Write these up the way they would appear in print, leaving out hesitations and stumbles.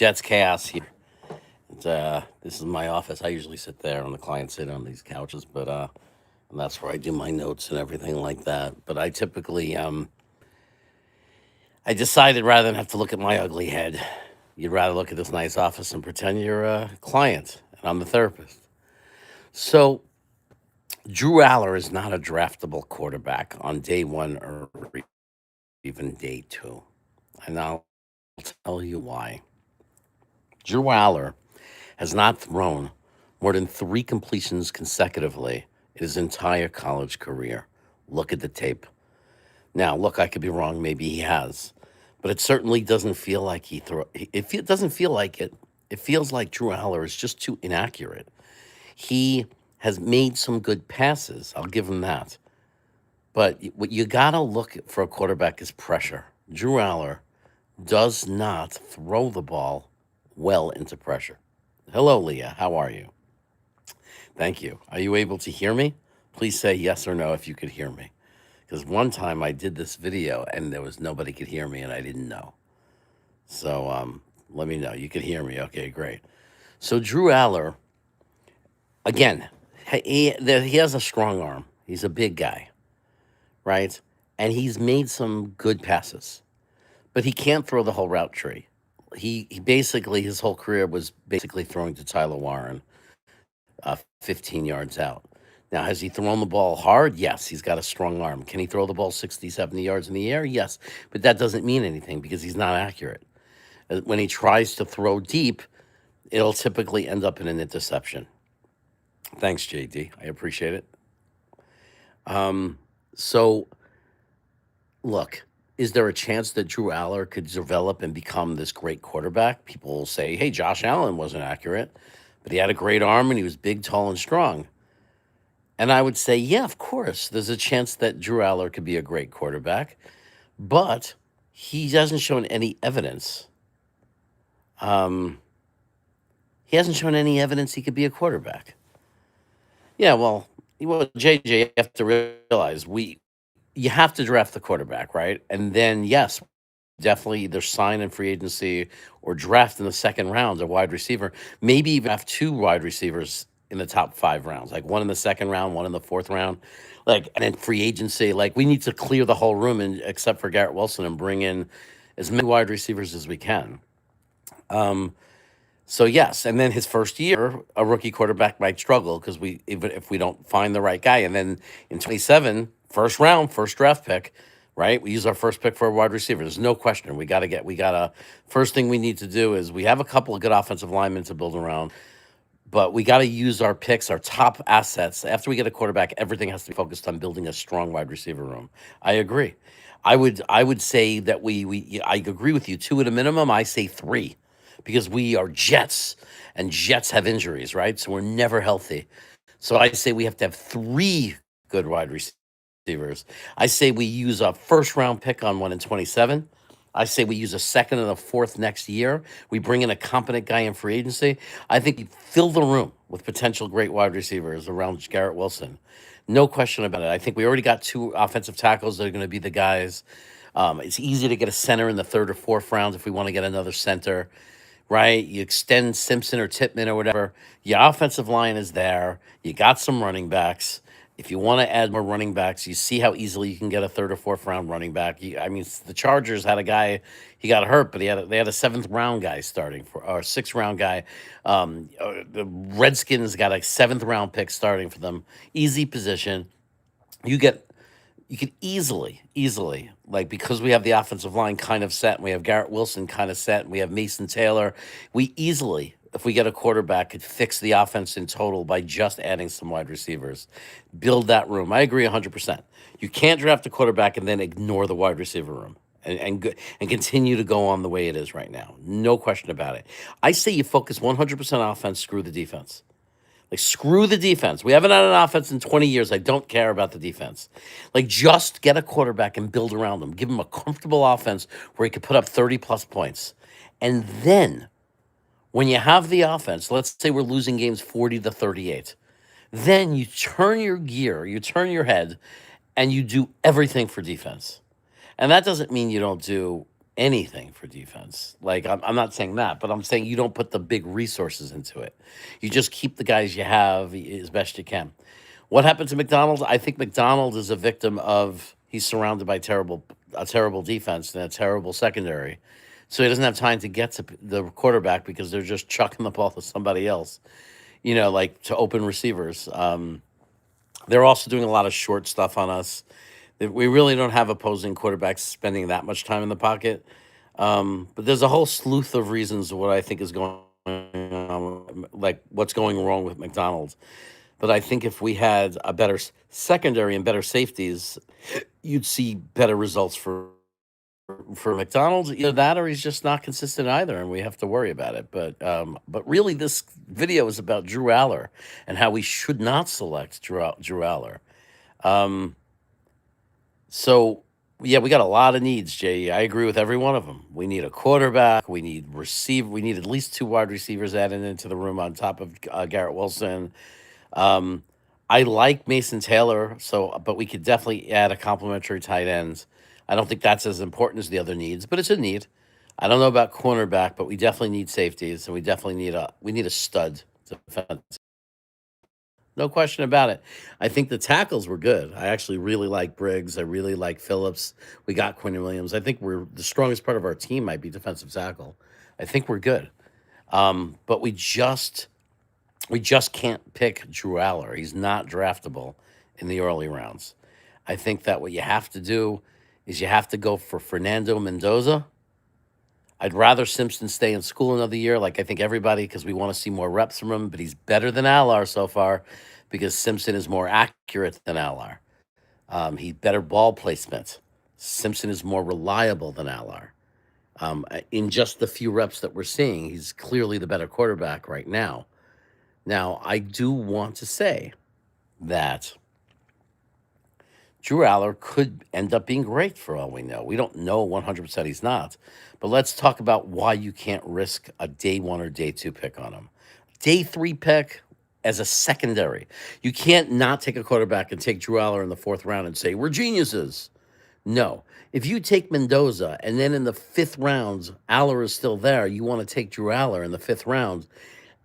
Jets Chaos here. This is my office. I usually sit there, and the clients sit on these couches, but and that's where I do my notes and everything like that. But I typically, I decided rather than have to look at my ugly head, you'd rather look at this nice office and pretend you're a client, and I'm the therapist. So Drew Aller is not a draftable quarterback on day one or even day two, and I'll tell you why. Drew Aller has not thrown more than three completions consecutively in his entire college career. Look at the tape. Now, look, I could be wrong. Maybe he has, but it certainly doesn't feel like he throw. It doesn't feel like it. It feels like Drew Aller is just too inaccurate. He has made some good passes. I'll give him that. But what you gotta look for a quarterback is pressure. Drew Aller does not throw the ball well into pressure. Hello, Leah. How are you? Thank you. Are you able to hear me? Please say yes or no if you could hear me. Because one time I did this video and there was nobody could hear me and I didn't know. So let me know. You could hear me. Okay, great. So Drew Aller, again, he has a strong arm. He's a big guy, right? And he's made some good passes, but he can't throw the whole route tree. He basically, his whole career was basically throwing to Tyler Warren 15 yards out. Now, has he thrown the ball hard? Yes, he's got a strong arm. Can he throw the ball 60, 70 yards in the air? Yes, but that doesn't mean anything because he's not accurate. When he tries to throw deep, it'll typically end up in an interception. Thanks, JD. I appreciate it. So, look, is there a chance that Drew Aller could develop and become this great quarterback? People will say, hey, Josh Allen wasn't accurate, but he had a great arm and he was big, tall, and strong. And I would say, yeah, of course, there's a chance that Drew Aller could be a great quarterback, but he hasn't shown any evidence. Um, he hasn't shown any evidence he could be a quarterback. Yeah, well, JJ, you have to realize you have to draft the quarterback, right? And then yes, definitely either sign in free agency or draft in the second round a wide receiver. Maybe even have two wide receivers in the top 5 rounds, like one in the second round, one in the fourth round, like and then free agency. Like we need to clear the whole room, and except for Garrett Wilson, and bring in as many wide receivers as we can. Um, so yes, and then his first year, a rookie quarterback might struggle because we even if we don't find the right guy, and then in 27, first round, first draft pick, right? We use our first pick for a wide receiver. There's no question. First thing we need to do is we have a couple of good offensive linemen to build around, but we got to use our picks, our top assets. After we get a quarterback, everything has to be focused on building a strong wide receiver room. I agree. I would say that I agree with you. Two at a minimum. I say three because we are Jets and Jets have injuries, right? So we're never healthy. So I say we have to have three good wide receivers. I say we use a first round pick on one in 27. I say we use a second and a fourth next year. We bring in a competent guy in free agency. I think we fill the room with potential great wide receivers around Garrett Wilson. No question about it. I think we already got two offensive tackles that are going to be the guys. It's easy to get a center in the third or fourth rounds if we want to get another center, right? You extend Simpson or Titman or whatever. Your offensive line is there. You got some running backs. If you want to add more running backs, you see how easily you can get a third or fourth round running back. I mean, the Chargers had a guy, he got hurt, but they had a seventh round guy starting for, or sixth round guy. The Redskins got a seventh round pick starting for them. Easy position. You get you could easily, like because we have the offensive line kind of set, and we have Garrett Wilson kind of set, and we have Mason Taylor, we easily, if we get a quarterback, could fix the offense in total by just adding some wide receivers. Build that room. I agree 100%. You can't draft a quarterback and then ignore the wide receiver room. And continue to go on the way it is right now. No question about it. I say you focus 100% offense, screw the defense. Like, screw the defense. We haven't had an offense in 20 years. I don't care about the defense. Like, just get a quarterback and build around him. Give him a comfortable offense where he could put up 30 plus points. And then, when you have the offense, let's say we're losing games 40 to 38, then you turn your gear, you turn your head, and you do everything for defense. And that doesn't mean you don't do anything for defense. Like I'm not saying that, but I'm saying you don't put the big resources into it. You just keep the guys you have as best you can. What happened to McDonald? I think McDonald is a victim of he's surrounded by a terrible defense and a terrible secondary. So he doesn't have time to get to the quarterback because they're just chucking the ball to somebody else, like to open receivers. They're also doing a lot of short stuff on us. We really don't have opposing quarterbacks spending that much time in the pocket. But there's a whole sleuth of reasons what I think is going on, like what's going wrong with McDonald's. But I think if we had a better secondary and better safeties, you'd see better results for McDonald's. Either that, or he's just not consistent either, and we have to worry about it. But really, this video is about Drew Aller and how we should not select Drew Aller. Um, so yeah, we got a lot of needs, Jay. I agree with every one of them. We need a quarterback. We need receive. We need at least two wide receivers added into the room on top of Garrett Wilson. Um, I like Mason Taylor, but we could definitely add a complimentary tight end. I don't think that's as important as the other needs, but it's a need. I don't know about cornerback, but we definitely need safeties, and we need a stud defense. No question about it. I think the tackles were good. I actually really like Briggs. I really like Phillips. We got Quinn Williams. I think we're the strongest part of our team might be defensive tackle. I think we're good. But we just can't pick Drew Aller. He's not draftable in the early rounds. I think that what you have to do is you have to go for Fernando Mendoza. I'd rather Simpson stay in school another year, like I think everybody, because we want to see more reps from him. But he's better than Allar so far because Simpson is more accurate than Allar. He's better ball placement. Simpson is more reliable than Allar. In just the few reps that we're seeing, he's clearly the better quarterback right now. Now, I do want to say that Drew Aller could end up being great for all we know. We don't know 100% he's not. But let's talk about why you can't risk a day one or day two pick on him. Day three pick as a secondary. You can't not take a quarterback and take Drew Aller in the fourth round and say, we're geniuses. No. If you take Mendoza and then in the fifth round, Aller is still there, you want to take Drew Aller in the fifth round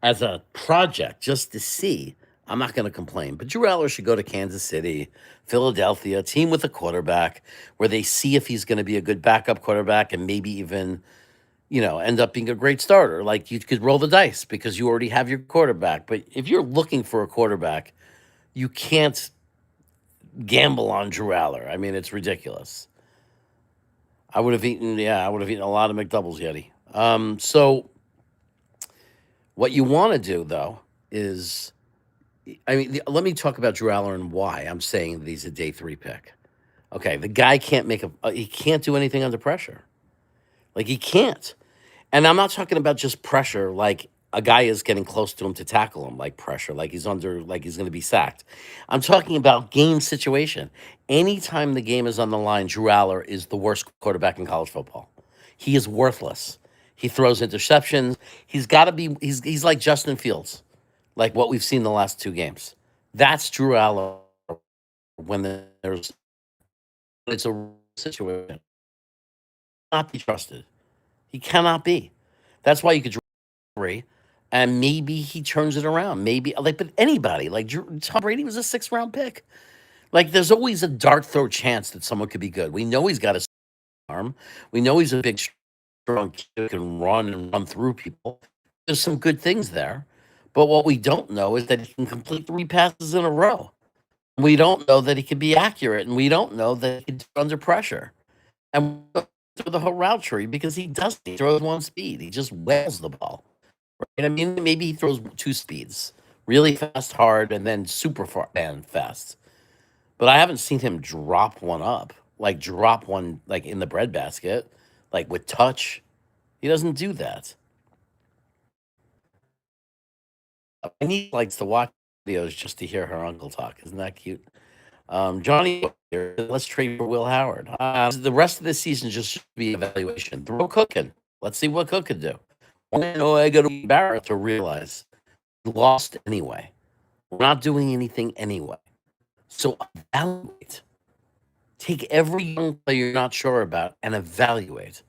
as a project just to see, I'm not going to complain. But Drew Aller should go to Kansas City, Philadelphia, team with a quarterback where they see if he's going to be a good backup quarterback and maybe even, end up being a great starter. Like you could roll the dice because you already have your quarterback. But if you're looking for a quarterback, you can't gamble on Drew Aller. I mean, it's ridiculous. I would have eaten a lot of McDoubles, Yeti. So what you want to do though is, let me talk about Drew Aller and why I'm saying that he's a day three pick. Okay, the guy can't he can't do anything under pressure. Like he can't. And I'm not talking about just pressure, like a guy is getting close to him to tackle him, like pressure, like he's going to be sacked. I'm talking about game situation. Anytime the game is on the line, Drew Aller is the worst quarterback in college football. He is worthless. He throws interceptions. He's got to be. He's like Justin Fields, like what we've seen the last two games. That's Drew Aller when there's it's a situation. Not be trusted. He cannot be. That's why you could draft and maybe he turns it around. Maybe but anybody like Tom Brady was a sixth round pick. Like there's always a dart throw chance that someone could be good. We know he's got a arm. We know he's a big, strong kid who can run and run through people. There's some good things there. But what we don't know is that he can complete three passes in a row. We don't know that he can be accurate, and we don't know that he can do it under pressure. And through the whole route tree because he doesn't. He throws one speed. He just whales the ball. Right? I mean, maybe he throws two speeds. Really fast, hard, and then super far and fast. But I haven't seen him drop one up, like drop one like in the breadbasket, like with touch. He doesn't do that. And he likes to watch videos just to hear her uncle talk. Isn't that cute? Johnny, let's trade for Will Howard. The rest of the season just should be evaluation. Throw Cook in. Let's see what Cook can do. I got to be embarrassed to realize we lost anyway. We're not doing anything anyway. So evaluate. Take every young player you're not sure about and evaluate.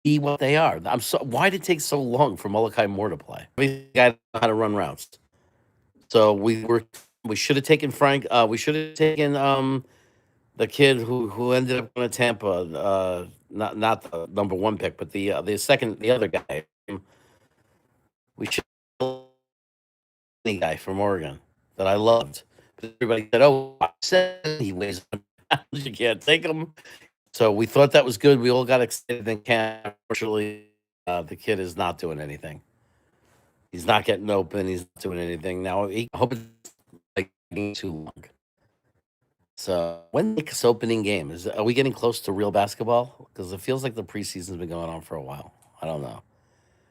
be what they are. Why did it take so long for Molokai Moore to play? The guy know how to run routes. So we should have taken Frank. We should have taken the kid who ended up going to Tampa. Not the number one pick, but the other guy. We should the guy from Oregon that I loved. But everybody said, "Oh, I said he weighs 100 pounds. You can't take him." So we thought that was good. We all got excited in camp. Unfortunately, the kid is not doing anything. He's not getting open. He's not doing anything now. I hope it's like too long. So when Nick's opening game are we getting close to real basketball? Because it feels like the preseason's been going on for a while. I don't know.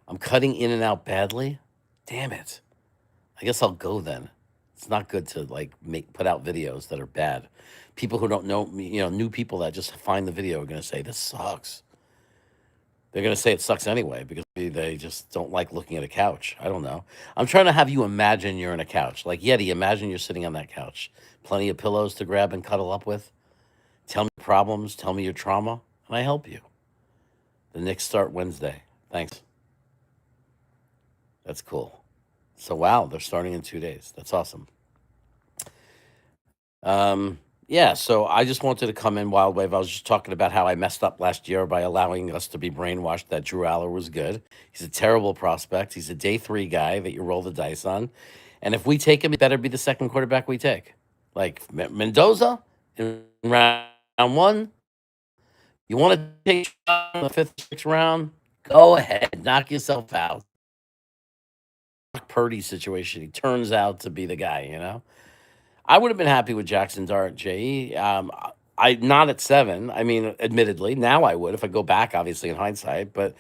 I'm cutting in and out badly. Damn it. I guess I'll go then. It's not good to like put out videos that are bad. People who don't know me, new people that just find the video are gonna say this sucks. They're gonna say it sucks anyway because they just don't like looking at a couch. I don't know. I'm trying to have you imagine you're in a couch. Like Yeti, imagine you're sitting on that couch. Plenty of pillows to grab and cuddle up with. Tell me your problems, tell me your trauma, and I help you. The Knicks start Wednesday. Thanks. That's cool. So wow, they're starting in 2 days. That's awesome. Yeah, so I just wanted to come in Wild Wave. I was just talking about how I messed up last year by allowing us to be brainwashed that Drew Aller was good. He's a terrible prospect. He's a day three guy that you roll the dice on. And if we take him, it better be the second quarterback we take. Like Mendoza in round 1. You want to take the fifth, sixth round? Go ahead, knock yourself out. Purdy situation. He turns out to be the guy. I would have been happy with Jackson Dart, J.E. I not at 7. I mean, admittedly, now I would if I go back, obviously in hindsight. But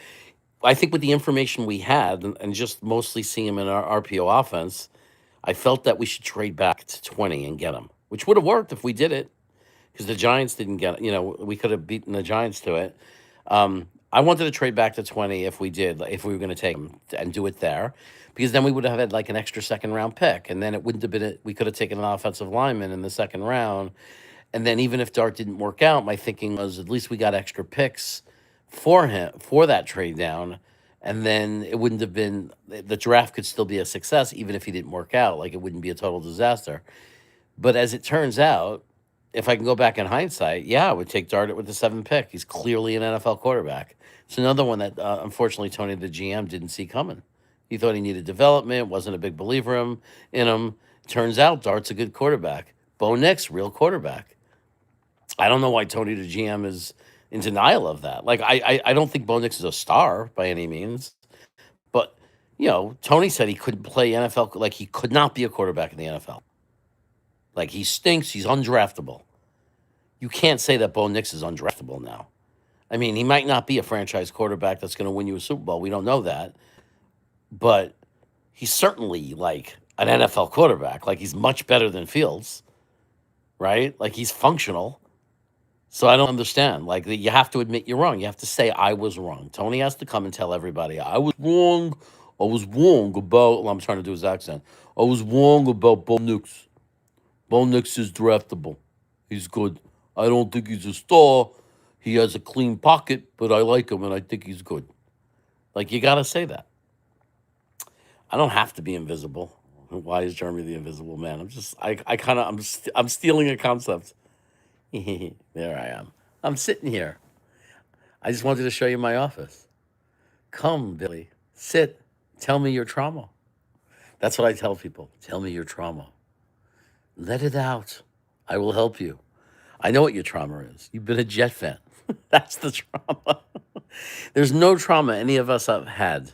I think with the information we had and just mostly seeing him in our RPO offense, I felt that we should trade back to 20 and get him, which would have worked if we did it because the Giants didn't get it. We could have beaten the Giants to it. I wanted to trade back to 20 if we did, like, if we were going to take him and do it there, because then we would have had like an extra second round pick. And then it wouldn't have been, we could have taken an offensive lineman in the second round. And then even if Dart didn't work out, my thinking was at least we got extra picks for him for that trade down. And then it wouldn't have been, the draft could still be a success, even if he didn't work out. Like it wouldn't be a total disaster. But as it turns out, if I can go back in hindsight, yeah, I would take Dart with the 7th pick. He's clearly an NFL quarterback. It's another one that unfortunately Tony, the GM, didn't see coming. He thought he needed development, wasn't a big believer in him. Turns out Dart's a good quarterback. Bo Nix, real quarterback. I don't know why Tony, the GM, is in denial of that. Like, I don't think Bo Nix is a star by any means. But, Tony said he couldn't play NFL. Like, he could not be a quarterback in the NFL. Like, he stinks. He's undraftable. You can't say that Bo Nix is undraftable now. I mean, he might not be a franchise quarterback that's going to win you a Super Bowl. We don't know that. But he's certainly like an NFL quarterback. Like, he's much better than Fields, right? Like, he's functional. So I don't understand. Like, you have to admit you're wrong. You have to say, I was wrong. Tony has to come and tell everybody, I was wrong. I was wrong about, well, I'm trying to do his accent. I was wrong about Bo Nix. Bo Nix is draftable. He's good. I don't think he's a star. He has a clean pocket, but I like him and I think he's good. Like, you got to say that. I don't have to be invisible. Why is Jeremy the Invisible Man? I'm stealing a concept. There I am. I'm sitting here. I just wanted to show you my office. Come, Billy. Sit. Tell me your trauma. That's what I tell people. Tell me your trauma. Let it out. I will help you. I know what your trauma is. You've been a Jet fan. That's the trauma. There's no trauma any of us have had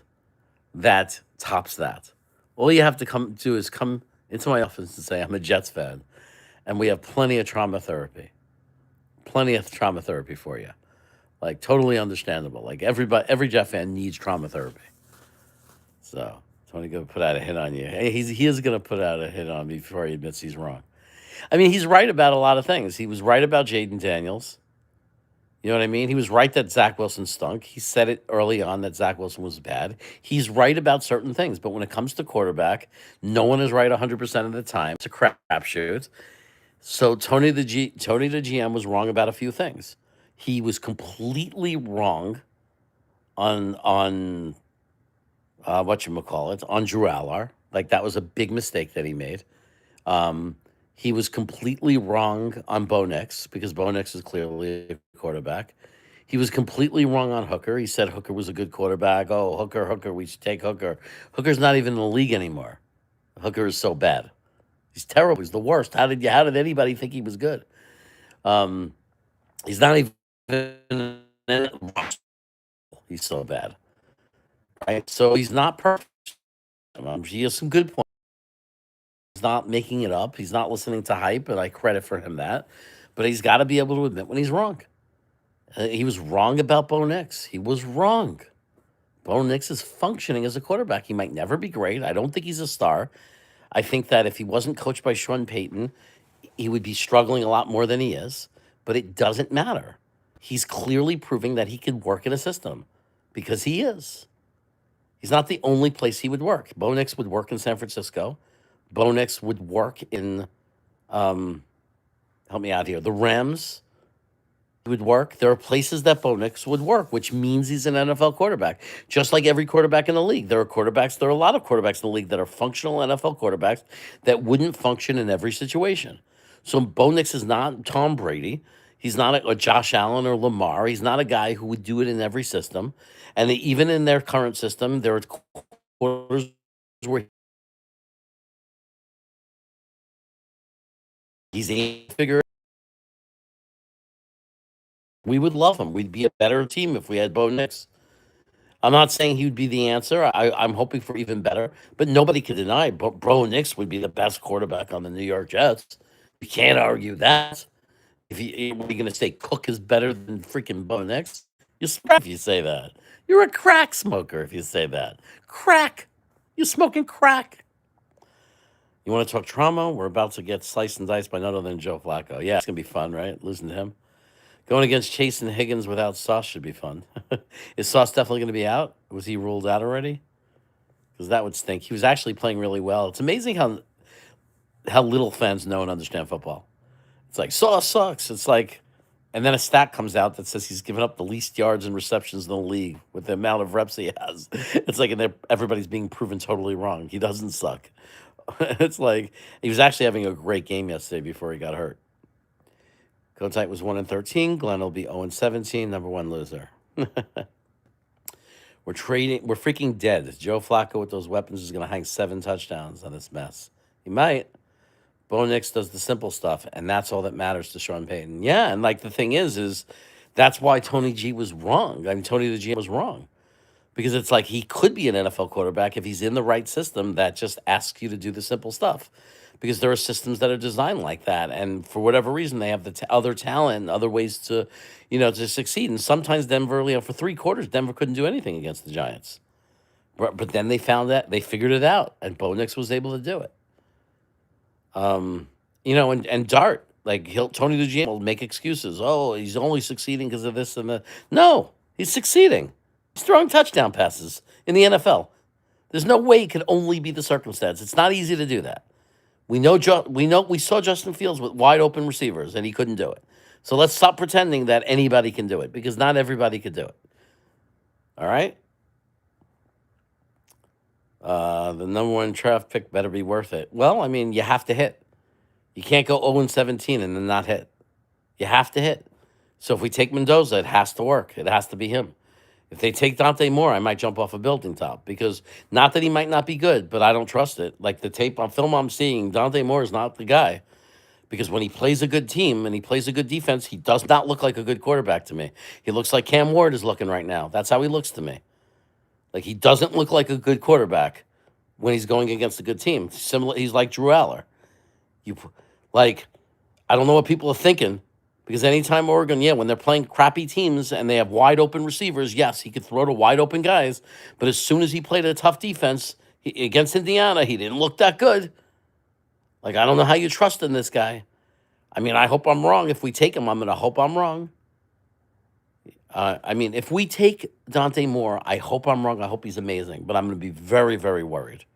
that tops that. All you have to do is come into my office and say, I'm a Jets fan. And we have plenty of trauma therapy. Plenty of trauma therapy for you. Like, totally understandable. Like, every Jet fan needs trauma therapy. So, Tony going to put out a hit on you. Hey, he is going to put out a hit on me before he admits he's wrong. I mean, he's right about a lot of things. He was right about Jaden Daniels. You know what I mean? He was right that Zach Wilson stunk. He said it early on that Zach Wilson was bad. He's right about certain things. But when it comes to quarterback, no one is right 100% of the time. It's a crapshoot. So Tony the GM was wrong about a few things. He was completely wrong on whatchamacallit, on Drew Allar. Like, that was a big mistake that he made. Um, he was completely wrong on Bo Nix because Bo Nix is clearly a quarterback. He was completely wrong on Hooker. He said Hooker was a good quarterback. Oh, Hooker, Hooker, we should take Hooker. Hooker's not even in the league anymore. Hooker is so bad. He's terrible. He's the worst. How did anybody think he was good? Um, he's not even in the- he's so bad. Right? So he's not perfect. He has some good points. He's not making it up. He's not listening to hype, and I credit for him that. But he's got to be able to admit when he's wrong. He was wrong about Bo Nix. He was wrong. Bo Nix is functioning as a quarterback. He might never be great. I don't think he's a star. I think that if he wasn't coached by Sean Payton, he would be struggling a lot more than he is. But it doesn't matter. He's clearly proving that he could work in a system because he is. He's not the only place he would work. Bo Nix would work in San Francisco. Bo Nix would work in, um, help me out here, the Rams. He would work. There are places that Bo Nix would work, which means he's an NFL quarterback. Just like every quarterback in the league. There are a lot of quarterbacks in the league that are functional NFL quarterbacks that wouldn't function in every situation. So Bo Nix is not Tom Brady. He's not a Josh Allen or Lamar. He's not a guy who would do it in every system. And even in their current system, there are quarters where he's able to figure it. We would love him. We'd be a better team if we had Bo Nix. I'm not saying he would be the answer. I'm hoping for even better, but nobody can deny Bo Nix would be the best quarterback on the New York Jets. You can't argue that. What are you going to say? Cook is better than freaking Bo Nix? You're smart if you say that. You're a crack smoker if you say that. Crack. You're smoking crack. You want to talk trauma? We're about to get sliced and diced by none other than Joe Flacco. Yeah, it's going to be fun, right? Losing to him. Going against Chase and Higgins without Sauce should be fun. Is Sauce definitely going to be out? Was he ruled out already? Because that would stink. He was actually playing really well. It's amazing how little fans know and understand football. It's like Sauce sucks. It's like, and then a stat comes out that says he's given up the least yards and receptions in the league with the amount of reps he has. It's like, and everybody's being proven totally wrong. He doesn't suck. It's like he was actually having a great game yesterday before he got hurt. Go Tight was 1-13. Glenn will be 0-17. Number one loser. We're trading. We're freaking dead. Joe Flacco with those weapons is going to hang 7 touchdowns on this mess. He might. Bo Nix does the simple stuff, and that's all that matters to Sean Payton. Yeah, and like the thing is that's why Tony G was wrong. I mean, Tony the GM was wrong because it's like he could be an NFL quarterback if he's in the right system that just asks you to do the simple stuff. Because there are systems that are designed like that, and for whatever reason, they have the other talent, other ways to, to succeed. And sometimes Denver, for 3 quarters, Denver couldn't do anything against the Giants. But then they figured it out, and Bo Nix was able to do it. And Dart, like Tony the GM will make excuses. Oh, he's only succeeding because of this and that. No, he's succeeding. He's throwing touchdown passes in the NFL. There's no way it could only be the circumstance. It's not easy to do that. We saw Justin Fields with wide open receivers and he couldn't do it. So let's stop pretending that anybody can do it because not everybody could do it. All right? The number 1 draft pick better be worth it. Well, I mean, you have to hit. You can't go 0-17 and then not hit. You have to hit. So if we take Mendoza, it has to work. It has to be him. If they take Dante Moore, I might jump off a building top because not that he might not be good, but I don't trust it. Like the tape on film I'm seeing, Dante Moore is not the guy because when he plays a good team and he plays a good defense, he does not look like a good quarterback to me. He looks like Cam Ward is looking right now. That's how he looks to me. Like he doesn't look like a good quarterback when he's going against a good team. He's like Drew Allar. I don't know what people are thinking. Because anytime Oregon, when they're playing crappy teams and they have wide open receivers, yes, he could throw to wide open guys. But as soon as he played a tough defense against Indiana, he didn't look that good. Like, I don't know how you trust in this guy. I mean, I hope I'm wrong. If we take him, I'm going to hope I'm wrong. If we take Dante Moore, I hope I'm wrong. I hope he's amazing. But I'm going to be very, very worried.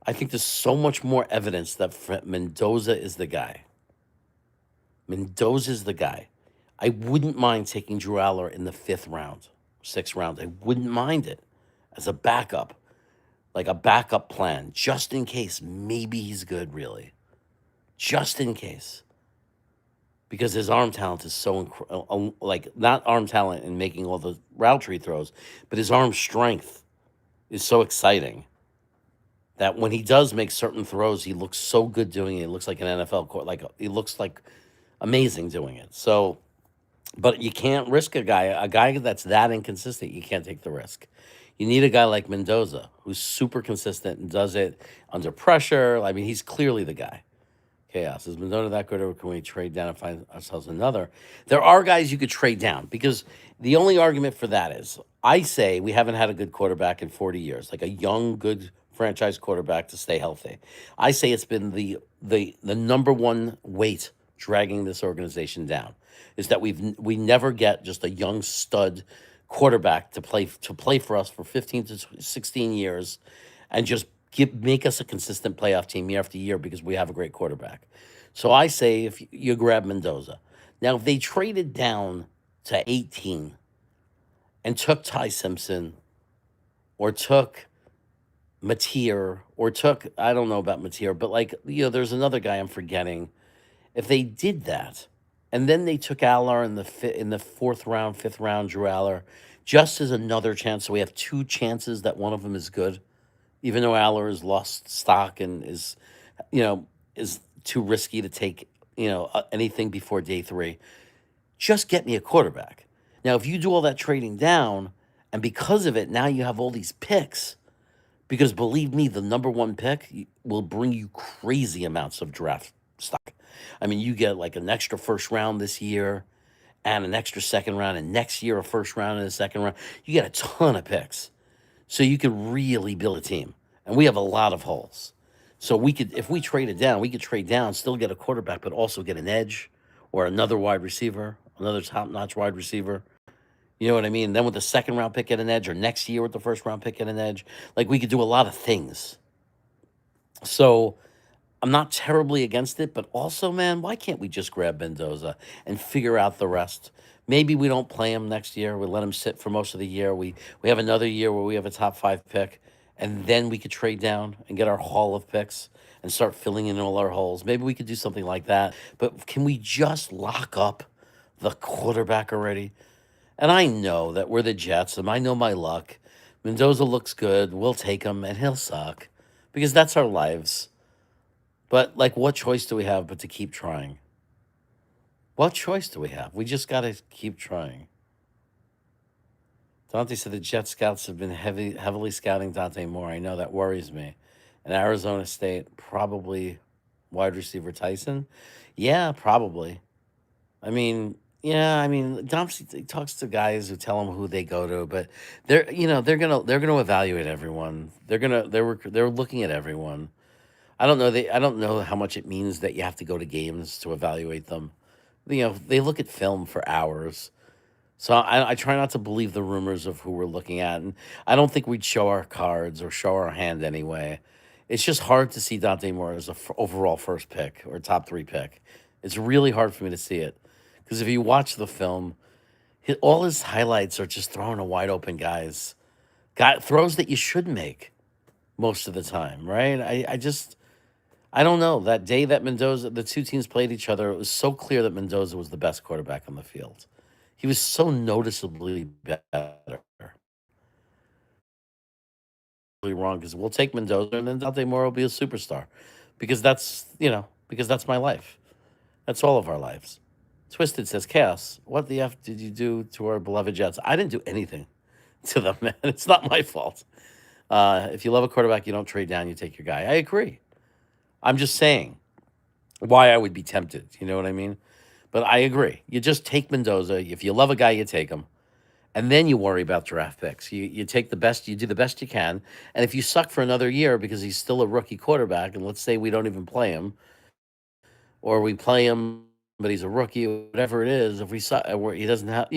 I think there's so much more evidence that Mendoza is the guy. Mendoza's the guy. I wouldn't mind taking Drew Allar in the 5th round. 6th round. I wouldn't mind it as a backup, like a backup plan, just in case. Maybe he's good, really, just in case, because his arm talent is so like not arm talent in making all the route tree throws, but his arm strength is so exciting that when he does make certain throws, he looks so good doing it. He looks like an NFL court, like he looks like amazing doing it. So, but you can't risk a guy that's that inconsistent. You can't take the risk. You need a guy like Mendoza who's super consistent and does it under pressure. I mean, he's clearly the guy. Chaos. Is Mendoza that good, or can we trade down and find ourselves another? There are guys you could trade down because the only argument for that is I say we haven't had a good quarterback in 40 years, like a young, good franchise quarterback to stay healthy. I say it's been the number one weight dragging this organization down is that we never get just a young stud quarterback to play for us for 15 to 16 years and just make us a consistent playoff team year after year because we have a great quarterback. So I say if you grab Mendoza. Now, if they traded down to 18 and took Ty Simpson or took Mateer or took, I don't know about Mateer, but like, there's another guy I'm forgetting. If they did that and then they took Allar in the 4th round, 5th round, Drew Allar, just as another chance. So we have two chances that one of them is good, even though Aller has lost stock and is too risky to take, anything before day 3. Just get me a quarterback. Now, if you do all that trading down, and because of it, now you have all these picks, because believe me, the number one pick will bring you crazy amounts of draft stock. I mean, you get like an extra first round this year and an extra second round, and next year a first round and a second round. You get a ton of picks. So you could really build a team. And we have a lot of holes. So we could, if we traded down, we could trade down, still get a quarterback, but also get an edge or another wide receiver, another top-notch wide receiver. You know what I mean? Then with the second round pick, get an edge, or next year with the first round pick, get an edge. Like we could do a lot of things. So I'm not terribly against it, but also, man, why can't we just grab Mendoza and figure out the rest? Maybe we don't play him next year. We let him sit for most of the year. We have another year where we have a top 5 pick, and then we could trade down and get our haul of picks and start filling in all our holes. Maybe we could do something like that. But can we just lock up the quarterback already? And I know that we're the Jets, and I know my luck. Mendoza looks good. We'll take him, and he'll suck because that's our lives. But, like, what choice do we have but to keep trying? What choice do we have? We just got to keep trying. Dante said the Jet scouts have been heavily scouting Dante Moore. I know that worries me. And Arizona State, probably wide receiver Tyson. Yeah, probably. I mean, yeah, I mean, Dante talks to guys who tell him who they go to, but they're gonna evaluate everyone. They're looking at everyone. I don't know how much it means that you have to go to games to evaluate them. They look at film for hours. So I try not to believe the rumors of who we're looking at, and I don't think we'd show our cards or show our hand anyway. It's just hard to see Dante Moore as a overall first pick or top 3 pick. It's really hard for me to see it because if you watch the film, all his highlights are just throwing to wide open guys, throws that you should make most of the time, right? I don't know. That day that the two teams played each other, it was so clear that Mendoza was the best quarterback on the field. He was so noticeably better. Really wrong because we'll take Mendoza and then Dante Moore will be a superstar because because that's my life. That's all of our lives. Twisted says, Chaos, what the F did you do to our beloved Jets? I didn't do anything to them, man. It's not my fault. If you love a quarterback, you don't trade down, you take your guy. I agree. I'm just saying why I would be tempted. You know what I mean? But I agree. You just take Mendoza. If you love a guy, you take him. And then you worry about draft picks. You take the best, you do the best you can. And if you suck for another year because he's still a rookie quarterback, and let's say we don't even play him, or we play him, but he's a rookie, whatever it is, if we suck, or he doesn't have,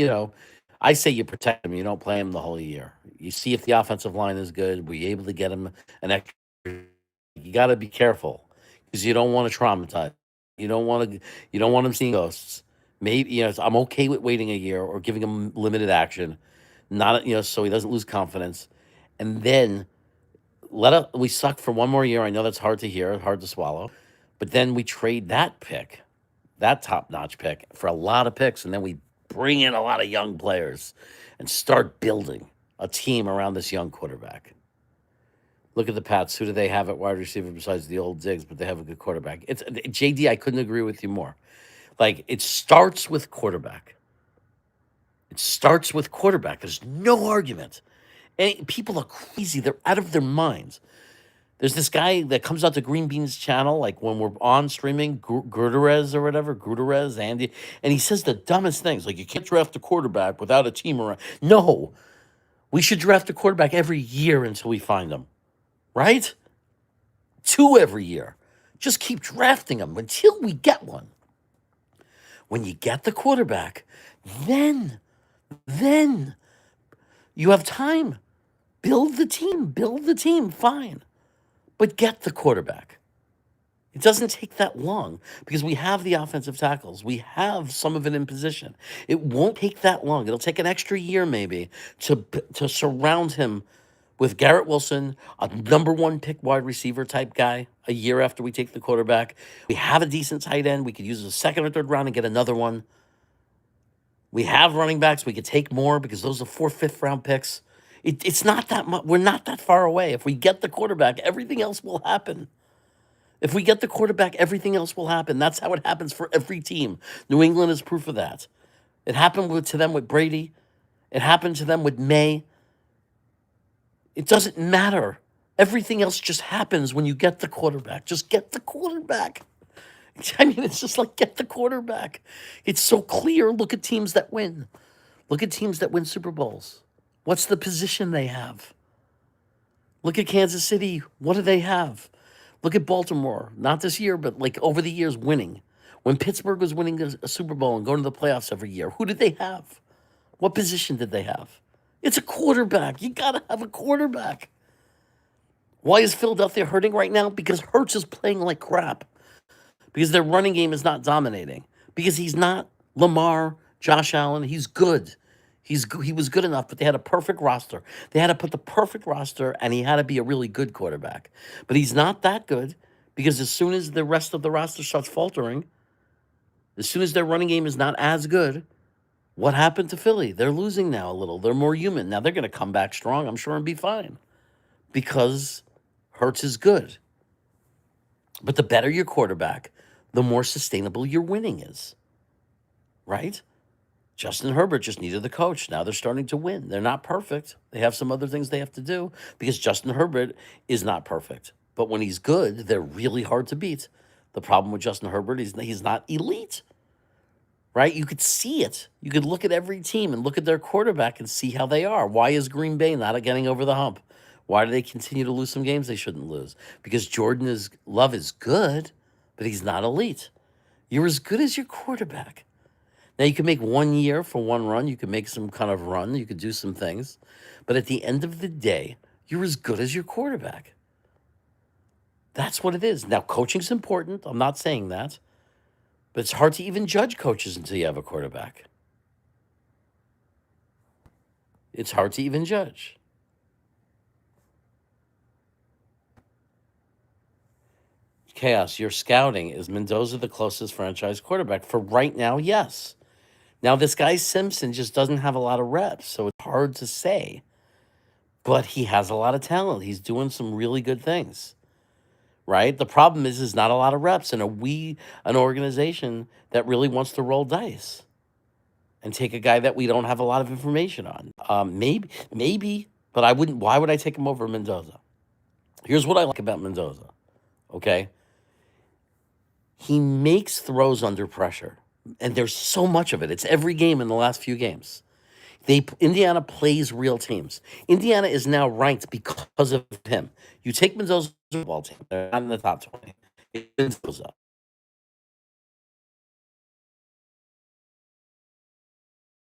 I say you protect him. You don't play him the whole year. You see if the offensive line is good. Were you able to get him an extra? You got to be careful because you don't want to traumatize. You don't want to. You don't want him seeing ghosts. Maybe I'm okay with waiting a year or giving him limited action not so he doesn't lose confidence, and then we suck for one more year. I know that's hard to hear, hard to swallow, but then we trade that pick, that top notch pick, for a lot of picks, and then we bring in a lot of young players and start building a team around this young quarterback. Look at the Pats. Who do they have at wide receiver besides the old Diggs? But they have a good quarterback. It's JD. I couldn't agree with you more. Like, it starts with quarterback. It starts with quarterback. There's no argument. And people are crazy. They're out of their minds. There's this guy that comes out to Green Beans channel, like when we're on streaming, Gutierrez or whatever, Gutierrez, Andy, and he says the dumbest things, like you can't draft a quarterback without a team around. No, we should draft a quarterback every year until we find them, right? 2 every year. Just keep drafting them until we get one. When you get the quarterback, then you have time. Build the team, fine. But get the quarterback. It doesn't take that long because we have the offensive tackles. We have some of it in position. It won't take that long. It'll take an extra year maybe to surround him with Garrett Wilson, a number 1 pick wide receiver type guy, a year after we take the quarterback. We have a decent tight end. We could use a second or third round and get another one. We have running backs. We could take more because those are 4th, 5th round picks. It's not that much. We're not that far away. If we get the quarterback, everything else will happen. If we get the quarterback, everything else will happen. That's how it happens for every team. New England is proof of that. It happened to them with Brady. It happened to them with May. It doesn't matter. Everything else just happens when you get the quarterback. Just get the quarterback. I mean, it's just like, get the quarterback. It's so clear. Look at teams that win. Look at teams that win Super Bowls. What's the position they have? Look at Kansas City. What do they have? Look at Baltimore. Not this year, but like over the years winning. When Pittsburgh was winning a Super Bowl and going to the playoffs every year, who did they have? What position did they have? It's a quarterback. You got to have a quarterback. Why is Philadelphia hurting right now? Because Hurts is playing like crap. Because their running game is not dominating. Because he's not Lamar, Josh Allen. He's good. He was good enough, but they had a perfect roster. They had to put the perfect roster, and he had to be a really good quarterback. But he's not that good because as soon as the rest of the roster starts faltering, as soon as their running game is not as good, what happened to Philly? They're losing now a little. They're more human. Now they're going to come back strong, I'm sure, and be fine because Hurts is good. But the better your quarterback, the more sustainable your winning is, right? Justin Herbert just needed the coach. Now they're starting to win. They're not perfect. They have some other things they have to do because Justin Herbert is not perfect. But when he's good, they're really hard to beat. The problem with Justin Herbert is he's not elite, right? You could see it. You could look at every team and look at their quarterback and see how they are. Why is Green Bay not getting over the hump? Why do they continue to lose some games they shouldn't lose? Because Love is good, but he's not elite. You're as good as your quarterback. Now, you can make 1 year for one run. You can make some kind of run. You could do some things. But at the end of the day, you're as good as your quarterback. That's what it is. Now, coaching's important. I'm not saying that. But it's hard to even judge coaches until you have a quarterback. It's hard to even judge. Chaos, you're scouting. Is Mendoza the closest franchise quarterback? For right now, yes. Now, this guy Simpson just doesn't have a lot of reps, so it's hard to say. But he has a lot of talent. He's doing some really good things, right? The problem is not a lot of reps, and an organization that really wants to roll dice and take a guy that we don't have a lot of information on. Maybe, but I wouldn't. Why would I take him over Mendoza? Here's what I like about Mendoza, okay? He makes throws under pressure. And there's so much of it. It's every game in the last few games. Indiana plays real teams. Indiana is now ranked because of him. You take Mendoza's football team, they're not in the top 20. Mendoza.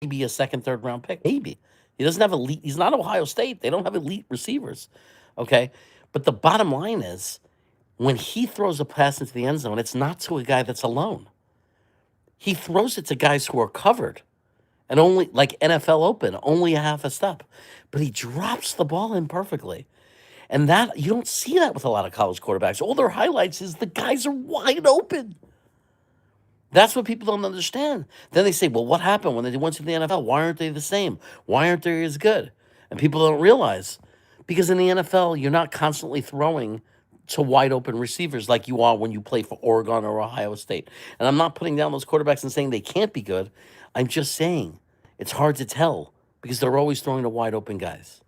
Maybe a second, third round pick. Maybe. He doesn't have elite. He's not Ohio State. They don't have elite receivers. Okay. But the bottom line is when he throws a pass into the end zone, it's not to a guy that's alone. He throws it to guys who are covered. and only like NFL Open, only a half a step. But he drops the ball in perfectly. And that you don't see that with a lot of college quarterbacks. All their highlights is the guys are wide open. That's what people don't understand. Then they say, well, what happened when they went to the NFL? Why aren't they the same? Why aren't they as good? And people don't realize because in the NFL, you're not constantly throwing to wide open receivers like you are when you play for Oregon or Ohio State. And I'm not putting down those quarterbacks and saying they can't be good. I'm just saying it's hard to tell because they're always throwing to wide open guys.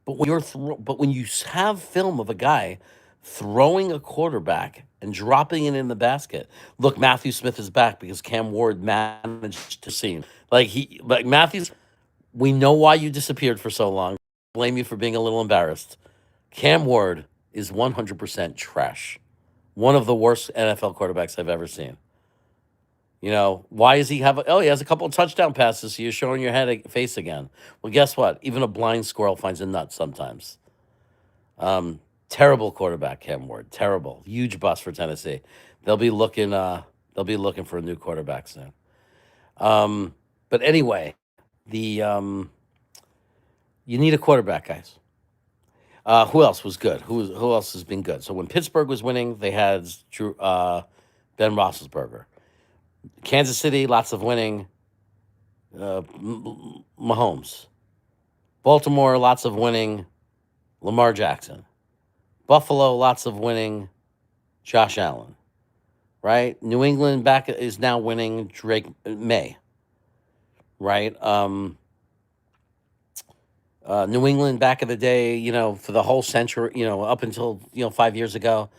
But when you have film of a guy throwing a quarterback and dropping it in the basket, look, Matthew Smith is back because Cam Ward managed to see him. Like Matthews, we know why you disappeared for so long. Blame you for being a little embarrassed. Cam Ward is 100% trash. One of the worst NFL quarterbacks I've ever seen. You know, why does he have he has a couple of touchdown passes, so you're showing your face again. Well, guess what? Even a blind squirrel finds a nut sometimes. Terrible quarterback, Cam Ward. Terrible. Huge bust for Tennessee. They'll be looking for a new quarterback soon. But anyway, the you need a quarterback, guys. Who else was good? Who else has been good? So when Pittsburgh was winning, they had Ben Roethlisberger. Kansas City, lots of winning. Mahomes. Baltimore, lots of winning. Lamar Jackson. Buffalo, lots of winning. Josh Allen. Right? New England back is now winning. Drake May. Right? New England back in the day, you know, for the whole century, you know, up until 5 years ago,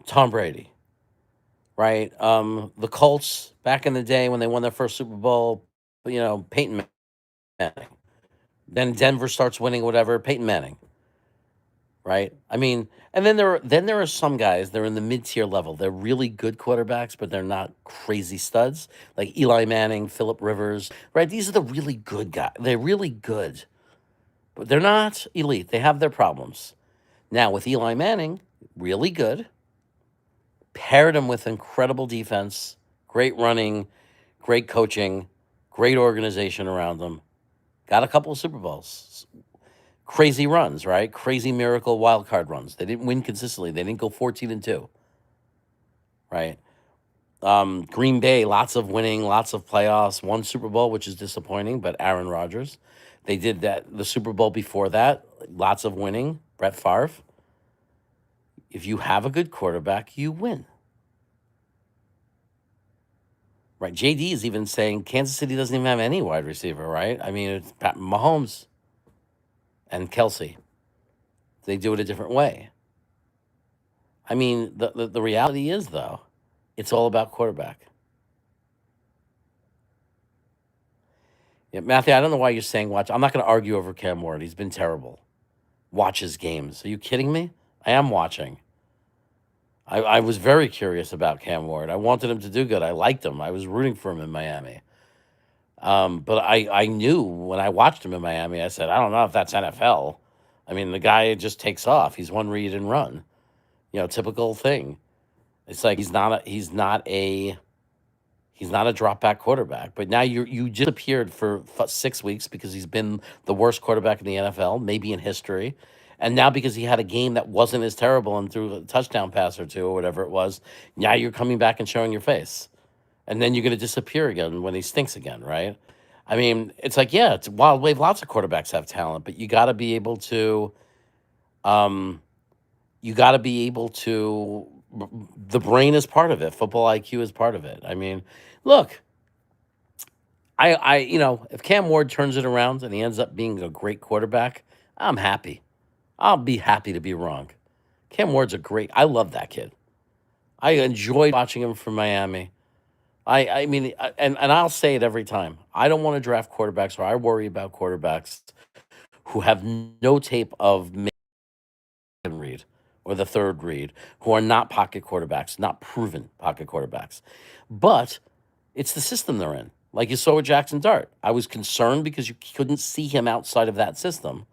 Tom Brady. Right? The Colts back in the day when they won their first Super Bowl, Peyton Manning. Then Denver starts winning whatever, Peyton Manning. Right? I mean, and then there are some guys, they're in the mid-tier level. They're really good quarterbacks, but they're not crazy studs, like Eli Manning, Phillip Rivers, right? These are the really good guys. They're really good, but they're not elite. They have their problems. Now, with Eli Manning, really good, paired him with incredible defense, great running, great coaching, great organization around them. Got a couple of Super Bowls. Crazy runs, right? Crazy miracle wild card runs. They didn't win consistently. They didn't go 14-2, right? Green Bay, lots of winning, lots of playoffs, one Super Bowl, which is disappointing, but Aaron Rodgers. They did that the Super Bowl before that, lots of winning, Brett Favre. If you have a good quarterback, you win. Right? JD is even saying Kansas City doesn't even have any wide receiver, right? I mean, it's Pat Mahomes and Kelsey. They do it a different way. I mean, the reality is, though, it's all about quarterback. Yeah, Matthew, I don't know why you're saying watch. I'm not going to argue over Cam Ward. He's been terrible. Watch his games. Are you kidding me? I am watching. I was very curious about Cam Ward. I wanted him to do good. I liked him. I was rooting for him in Miami. But I knew when I watched him in Miami, I said, I don't know if that's NFL. I mean, the guy just takes off. He's one read and run. Typical thing. It's like he's not a drop back quarterback. But now you just appeared for 6 weeks because he's been the worst quarterback in the NFL, maybe in history. And now because he had a game that wasn't as terrible and threw a touchdown pass or two or whatever it was, now you're coming back and showing your face. And then you're going to disappear again when he stinks again, right? I mean, it's like, yeah, it's a wild wave. Lots of quarterbacks have talent, but you got to be able to, the brain is part of it. Football IQ is part of it. I mean, look, if Cam Ward turns it around and he ends up being a great quarterback, I'm happy. I'll be happy to be wrong. Cam Ward's I love that kid. I enjoyed watching him from Miami. I mean, and I'll say it every time. I don't want to draft quarterbacks, or I worry about quarterbacks who have no tape of read or the third read, who are not pocket quarterbacks, not proven pocket quarterbacks. But it's the system they're in. Like you saw with Jackson Dart. I was concerned because you couldn't see him outside of that system.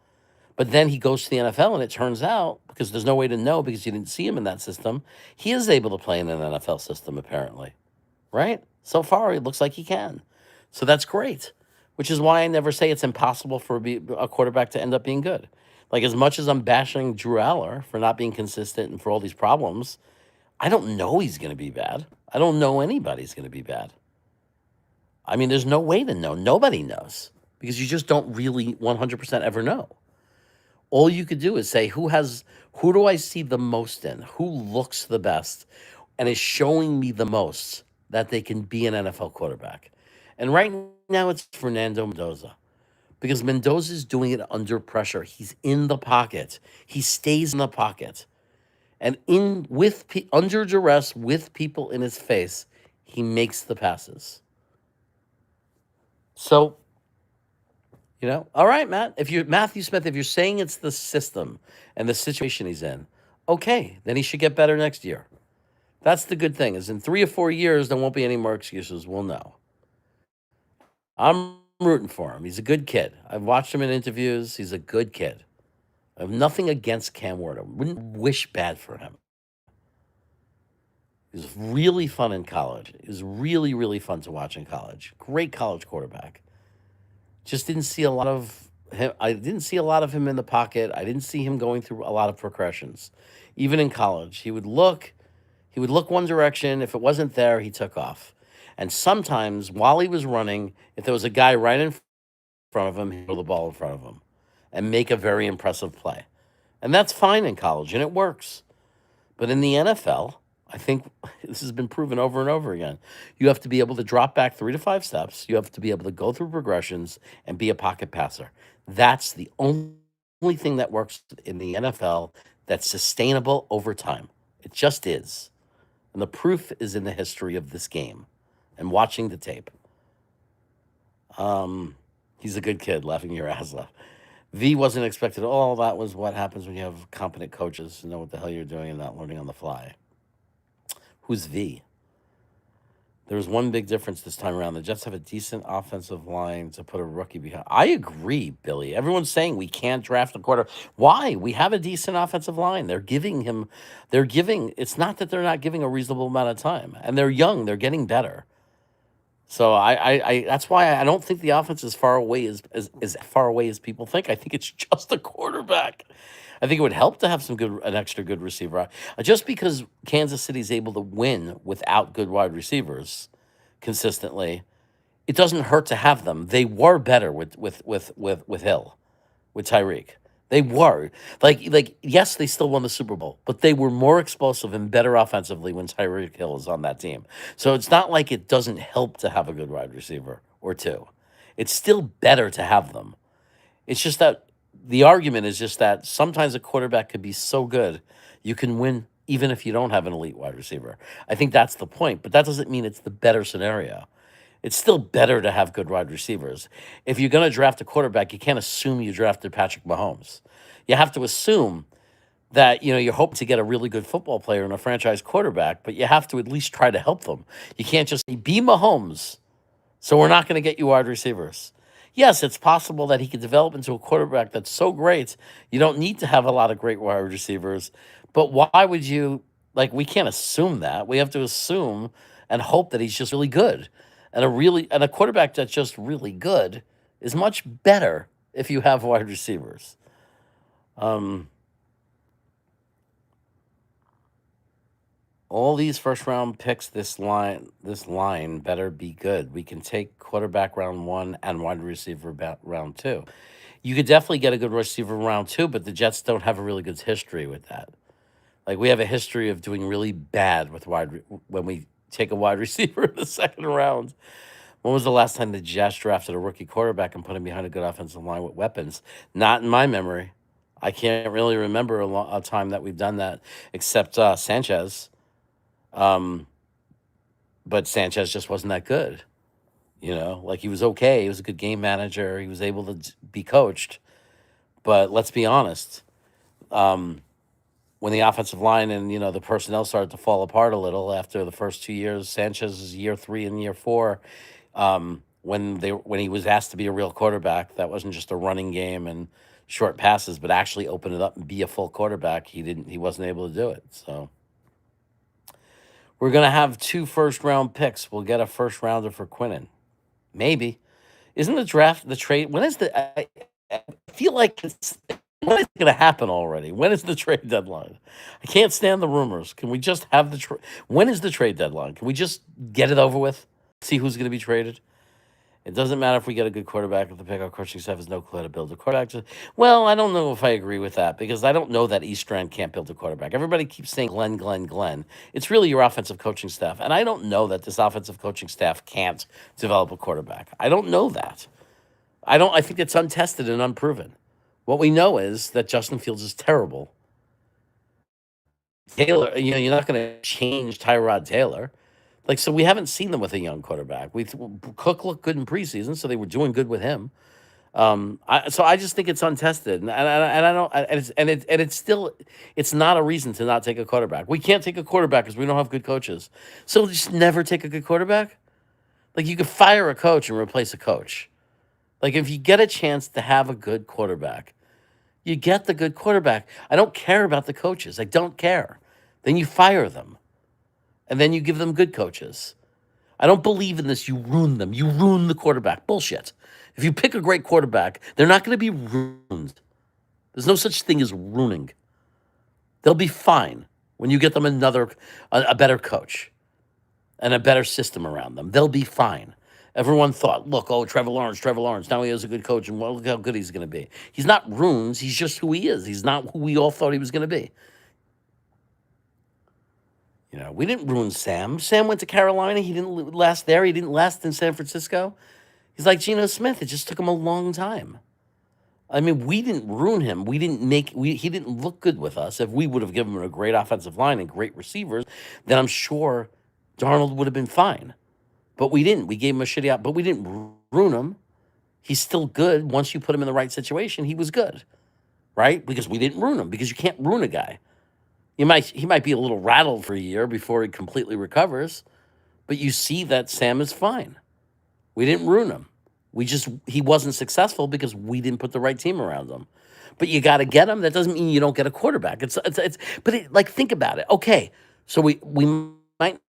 But then he goes to the NFL, and it turns out, because there's no way to know because you didn't see him in that system, he is able to play in an NFL system, apparently. Right? So far, it looks like he can. So that's great, which is why I never say it's impossible for a quarterback to end up being good. Like, as much as I'm bashing Drew Aller for not being consistent and for all these problems, I don't know he's going to be bad. I don't know anybody's going to be bad. I mean, there's no way to know. Nobody knows because you just don't really 100% ever know. All you could do is say, who do I see the most in? Who looks the best and is showing me the most that they can be an NFL quarterback? And right now it's Fernando Mendoza because Mendoza's doing it under pressure. He's in the pocket. He stays in the pocket. And under duress with people in his face, he makes the passes. So, all right, Matt. If you're Matthew Smith, if you're saying it's the system and the situation he's in, okay, then he should get better next year. That's the good thing. Is in 3 or 4 years there won't be any more excuses. We'll know. I'm rooting for him. He's a good kid. I've watched him in interviews. He's a good kid. I have nothing against Cam Ward. I wouldn't wish bad for him. He was really fun in college. He was really, really fun to watch in college. Great college quarterback. Just didn't see a lot of him. I didn't see a lot of him in the pocket. I didn't see him going through a lot of progressions. Even in college, he would look one direction. If it wasn't there, he took off. And sometimes while he was running, if there was a guy right in front of him, he'd throw the ball in front of him and make a very impressive play. And that's fine in college, and it works. But in the NFL, I think this has been proven over and over again. You have to be able to drop back 3 to 5 steps. You have to be able to go through progressions and be a pocket passer. That's the only thing that works in the NFL that's sustainable over time. It just is. And the proof is in the history of this game and watching the tape. He's a good kid, laughing your ass off. V wasn't expected. Oh, that was what happens when you have competent coaches who know what the hell you're doing and not learning on the fly. Who's V? There's one big difference this time around. The Jets have a decent offensive line to put a rookie behind. I agree, Billy. Everyone's saying we can't draft a quarter. Why? We have a decent offensive line. It's not that they're not giving a reasonable amount of time. And they're young. They're getting better. So that's why I don't think the offense is far away as far away as people think. I think it's just a quarterback. I think it would help to have an extra good receiver. Just because Kansas City's able to win without good wide receivers consistently, it doesn't hurt to have them. They were better with Hill, with Tyreek. They were yes, they still won the Super Bowl, but they were more explosive and better offensively when Tyreek Hill is on that team. So it's not like it doesn't help to have a good wide receiver or two. It's still better to have them. It's just that the argument is just that sometimes a quarterback could be so good you can win even if you don't have an elite wide receiver. I think that's the point, but that doesn't mean it's the better scenario. It's still better to have good wide receivers. If you're going to draft a quarterback, you can't assume you drafted Patrick Mahomes. You have to assume that you hope to get a really good football player and a franchise quarterback, but you have to at least try to help them. You can't just say, be Mahomes, so we're not going to get you wide receivers. Yes, it's possible that he could develop into a quarterback that's so great, you don't need to have a lot of great wide receivers. But why would you, we can't assume that. We have to assume and hope that he's just really good. And a quarterback that's just really good is much better if you have wide receivers. All these first round picks, this line better be good. We can take quarterback round 1 and wide receiver round 2. You could definitely get a good receiver round 2, but the Jets don't have a really good history with that. We have a history of doing really bad with when we take a wide receiver in the second round. When was the last time the Jets drafted a rookie quarterback and put him behind a good offensive line with weapons? Not in my memory. I can't really remember a time that we've done that, except Sanchez. But Sanchez just wasn't that good. He was okay. He was a good game manager. He was able to be coached. But let's be honest. When the offensive line and the personnel started to fall apart a little after the first 2 years, Sanchez's year 3 and year 4, when he was asked to be a real quarterback, that wasn't just a running game and short passes, but actually open it up and be a full quarterback. He wasn't able to do it. So we're gonna have 2 first-round picks. We'll get a first rounder for Quinnen. Maybe. Isn't the draft the trade? When is I feel like it's when is it going to happen already? When is the trade deadline? I can't stand the rumors. Can we just have the trade? When is the trade deadline? Can we just get it over with? See who's going to be traded? It doesn't matter if we get a good quarterback if the pickup coaching staff has no clue how to build a quarterback. Well, I don't know if I agree with that because I don't know that East Strand can't build a quarterback. Everybody keeps saying Glenn, Glenn, Glenn. It's really your offensive coaching staff. And I don't know that this offensive coaching staff can't develop a quarterback. I don't know that. I think it's untested and unproven. What we know is that Justin Fields is terrible. Taylor, you're not going to change Tyrod Taylor. Like, so we haven't seen them with a young quarterback. Cook looked good in preseason, so they were doing good with him. So I just think it's untested, and I don't, and it's still, it's not a reason to not take a quarterback. We can't take a quarterback because we don't have good coaches. So just never take a good quarterback. Like you could fire a coach and replace a coach. Like if you get a chance to have a good quarterback, you get the good quarterback. I don't care about the coaches. I don't care. Then you fire them, and then you give them good coaches. I don't believe in this. You ruin them. You ruin the quarterback. Bullshit. If you pick a great quarterback, they're not going to be ruined. There's no such thing as ruining. They'll be fine when you get them a better coach and a better system around them. They'll be fine. Everyone thought, look, oh, Trevor Lawrence. Now he has a good coach, and well, look how good he's going to be. He's not ruined. He's just who he is. He's not who we all thought he was going to be. We didn't ruin Sam. Sam went to Carolina. He didn't last there. He didn't last in San Francisco. He's like Geno Smith. It just took him a long time. I mean, we didn't ruin him. He didn't look good with us. If we would have given him a great offensive line and great receivers, then I'm sure Darnold would have been fine. But we didn't. We gave him a shitty out, but we didn't ruin him. He's still good. Once you put him in the right situation, he was good, right? Because we didn't ruin him, because you can't ruin a guy. He might be a little rattled for a year before he completely recovers, but you see that Sam is fine. We didn't ruin him. He wasn't successful because we didn't put the right team around him. But you got to get him. That doesn't mean you don't get a quarterback. Like, think about it. Okay, so we might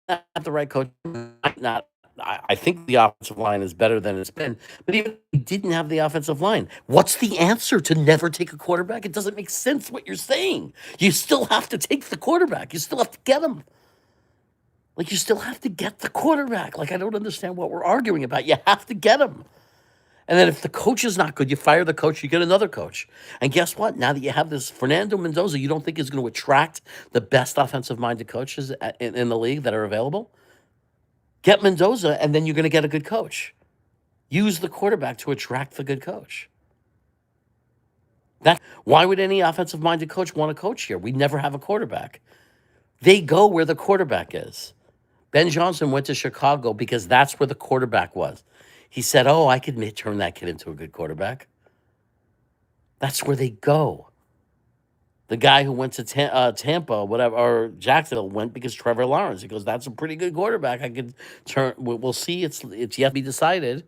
not have the right coach. Might not. I think the offensive line is better than it's been. But even if we didn't have the offensive line, what's the answer to never take a quarterback? It doesn't make sense what you're saying. You still have to take the quarterback. You still have to get him. Like, you still have to get the quarterback. Like, I don't understand what we're arguing about. You have to get him. And then if the coach is not good, you fire the coach, you get another coach. And guess what? Now that you have this Fernando Mendoza, you don't think is going to attract the best offensive-minded coaches in the league that are available? Get Mendoza, and then you're going to get a good coach. Use the quarterback to attract the good coach. Why would any offensive-minded coach want to coach here? We never have a quarterback. They go where the quarterback is. Ben Johnson went to Chicago because that's where the quarterback was. He said, oh, I could turn that kid into a good quarterback. That's where they go. The guy who went to Tampa, whatever, or Jacksonville went because Trevor Lawrence. He goes, that's a pretty good quarterback. I could turn. We'll see. It's yet to be decided.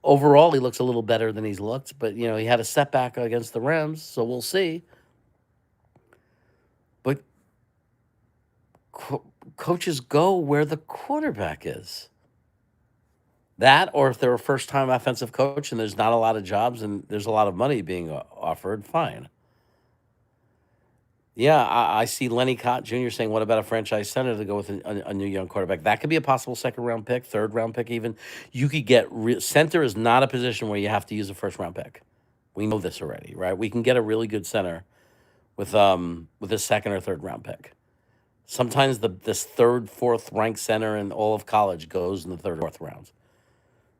Overall, he looks a little better than he's looked, but he had a setback against the Rams, so we'll see. But coaches go where the quarterback is. That, or if they're a first-time offensive coach and there's not a lot of jobs and there's a lot of money being offered, fine. Yeah, I see Lenny Cott Jr. saying, what about a franchise center to go with a new young quarterback? That could be a possible second-round pick, third-round pick even. You could get center is not a position where you have to use a first-round pick. We know this already, right? We can get a really good center with a second or third-round pick. Sometimes this third, fourth ranked center in all of college goes in the third or fourth round.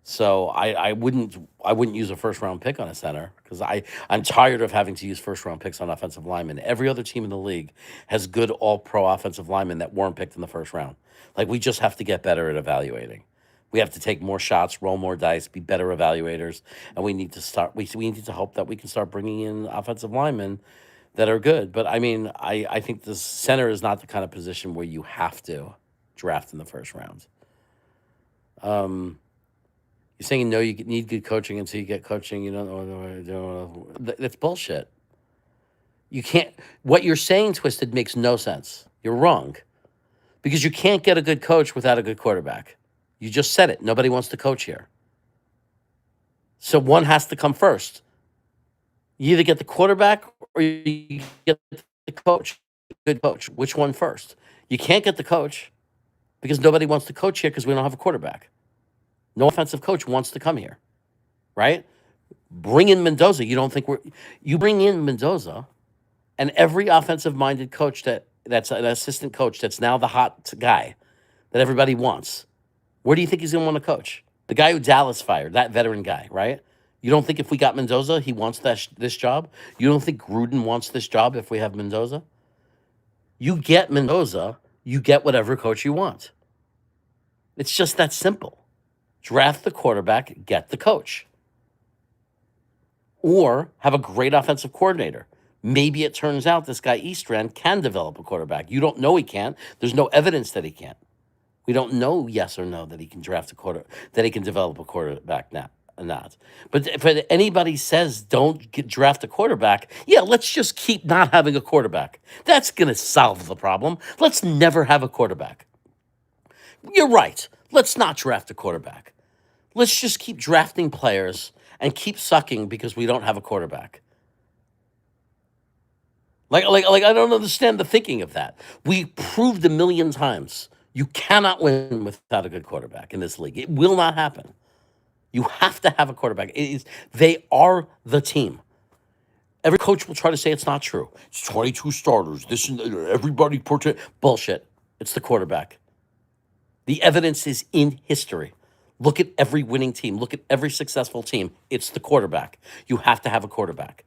So I wouldn't use a first round pick on a center because I'm tired of having to use first round picks on offensive linemen. Every other team in the league has good all pro offensive linemen that weren't picked in the first round. Like, we just have to get better at evaluating. We have to take more shots, roll more dice, be better evaluators, and we need to start. We need to hope that we can start bringing in offensive linemen that are good. But I mean, I think the center is not the kind of position where you have to draft in the first round. You're saying, no, you need good coaching until you get coaching. You don't know. That's bullshit. You can't. What you're saying, Twisted, makes no sense. You're wrong. Because you can't get a good coach without a good quarterback. You just said it. Nobody wants to coach here. So one has to come first. You either get the quarterback or you get the coach, good coach. Which one first? You can't get the coach because nobody wants to coach here because we don't have a quarterback. No offensive coach wants to come here, right? Bring in Mendoza. You don't think you bring in Mendoza, and every offensive-minded coach that's an assistant coach that's now the hot guy that everybody wants. Where do you think he's going to want to coach? The guy who Dallas fired, that veteran guy, right? You don't think if we got Mendoza, he wants this job? You don't think Gruden wants this job if we have Mendoza? You get Mendoza, you get whatever coach you want. It's just that simple. Draft the quarterback, get the coach. Or have a great offensive coordinator. Maybe it turns out this guy Eastrand can develop a quarterback. You don't know he can't. There's no evidence that he can't. We don't know yes or no that he can that he can develop a quarterback now. Not. But if anybody says don't draft a quarterback, yeah, let's just keep not having a quarterback. That's going to solve the problem. Let's never have a quarterback. You're right. Let's not draft a quarterback. Let's just keep drafting players and keep sucking because we don't have a quarterback. Like I don't understand the thinking of that. We proved a million times you cannot win without a good quarterback in this league. It will not happen. You have to have a quarterback. They are the team. Every coach will try to say it's not true. It's 22 starters. This and everybody portray bullshit. It's the quarterback. The evidence is in history. Look at every winning team. Look at every successful team. It's the quarterback. You have to have a quarterback.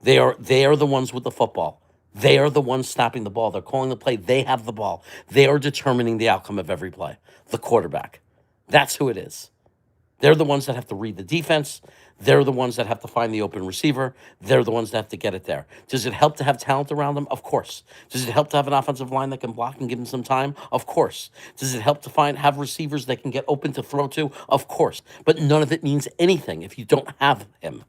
They are the ones with the football. They are the ones snapping the ball. They're calling the play. They have the ball. They are determining the outcome of every play. The quarterback. That's who it is. They're the ones that have to read the defense. They're the ones that have to find the open receiver. They're the ones that have to get it there. Does it help to have talent around them? Of course. Does it help to have an offensive line that can block and give them some time? Of course. Does it help to have receivers that can get open to throw to? Of course. But none of it means anything if you don't have him.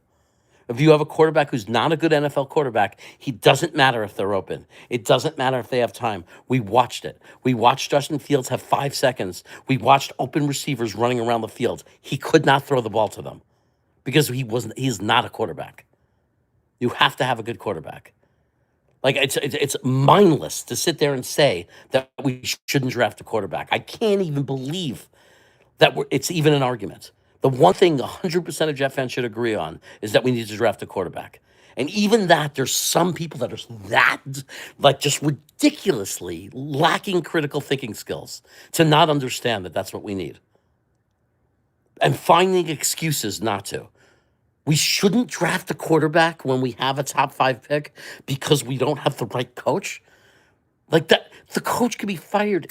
If you have a quarterback who's not a good NFL quarterback, he doesn't matter if they're open. It doesn't matter if they have time. We watched it. We watched Justin Fields have 5 seconds. We watched open receivers running around the field. He could not throw the ball to them because he's not a quarterback. You have to have a good quarterback. Like it's mindless to sit there and say that we shouldn't draft a quarterback. I can't even believe that it's even an argument. The one thing 100% of Jet fans should agree on is that we need to draft a quarterback. And even that, there's some people that are just ridiculously lacking critical thinking skills to not understand that that's what we need. And finding excuses not to. We shouldn't draft a quarterback when we have a top 5 pick because we don't have the right coach. Like that, the coach could be fired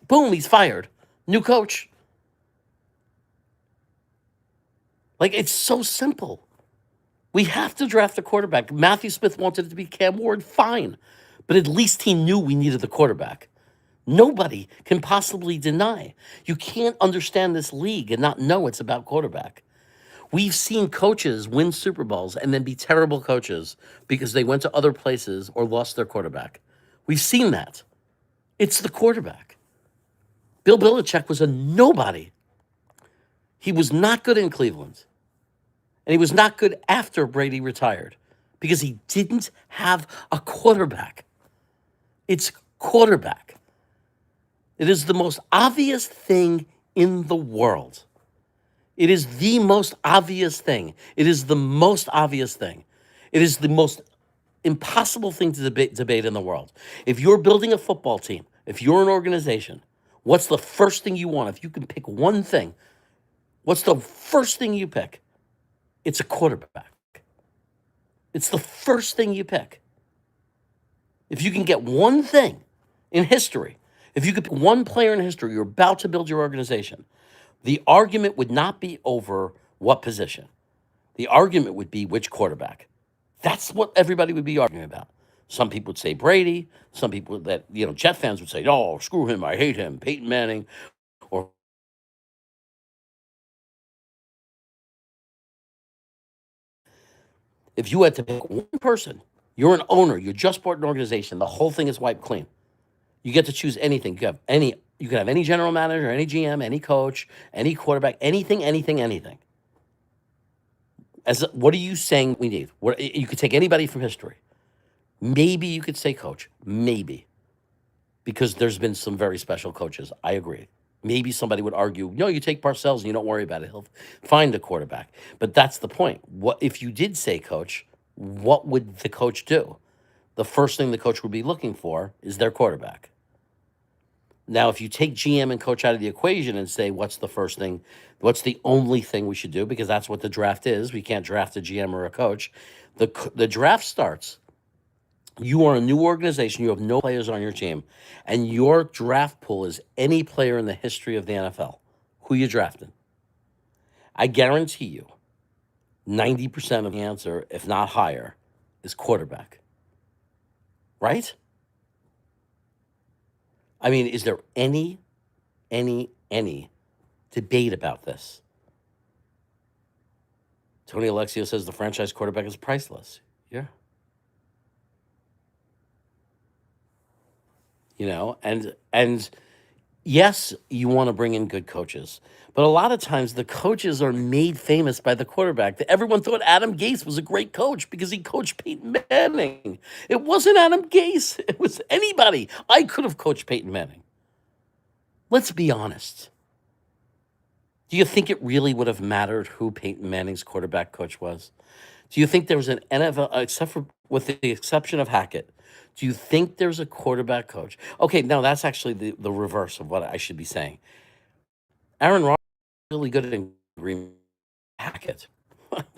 boom, he's fired. New coach. Like, it's so simple. We have to draft a quarterback. Matthew Smith wanted it to be Cam Ward, fine. But at least he knew we needed the quarterback. Nobody can possibly deny. You can't understand this league and not know it's about quarterback. We've seen coaches win Super Bowls and then be terrible coaches because they went to other places or lost their quarterback. We've seen that. It's the quarterback. Bill Belichick was a nobody. He was not good in Cleveland. And he was not good after Brady retired because he didn't have a quarterback. It's quarterback. It is the most obvious thing in the world. It is the most obvious thing. It is the most obvious thing. It is the most impossible thing to debate in the world. If you're building a football team, if you're an organization, what's the first thing you want? If you can pick one thing, what's the first thing you pick? It's a quarterback. It's the first thing you pick. If you can get one thing in history, if you could pick one player in history, you're about to build your organization, the argument would not be over what position. The argument would be which quarterback. That's what everybody would be arguing about. Some people would say Brady. Some people Jet fans would say, oh, screw him, I hate him, Peyton Manning. Or if you had to pick one person, you're an owner, you just bought an organization, the whole thing is wiped clean. You get to choose anything. You have any You could have any general manager, any GM, any coach, any quarterback, anything, anything, anything. What are you saying we need? What you could take anybody from history. Maybe you could say coach. Maybe. Because there's been some very special coaches. I agree. Maybe somebody would argue, no, you take Parcells and you don't worry about it. He'll find a quarterback. But that's the point. What if you did say coach, what would the coach do? The first thing the coach would be looking for is their quarterback. Now, if you take GM and coach out of the equation and say, what's the first thing? What's the only thing we should do? Because that's what the draft is. We can't draft a GM or a coach. The draft starts. You are a new organization. You have no players on your team. And your draft pool is any player in the history of the NFL. Who you drafting? I guarantee you 90% of the answer, if not higher, is quarterback. Right? I mean, is there any debate about this? Tony Alexio says the franchise quarterback is priceless. Yeah. And yes, you want to bring in good coaches, but a lot of times the coaches are made famous by the quarterback. Everyone thought Adam Gase was a great coach because he coached Peyton Manning. It wasn't Adam Gase, it was anybody. I could have coached Peyton Manning. Let's be honest. Do you think it really would have mattered who Peyton Manning's quarterback coach was? Do you think there was an NFL, except for with the exception of Hackett? Do you think there's a quarterback coach? Okay, no, that's actually the reverse of what I should be saying. Aaron Rodgers is really good in Green Hackett.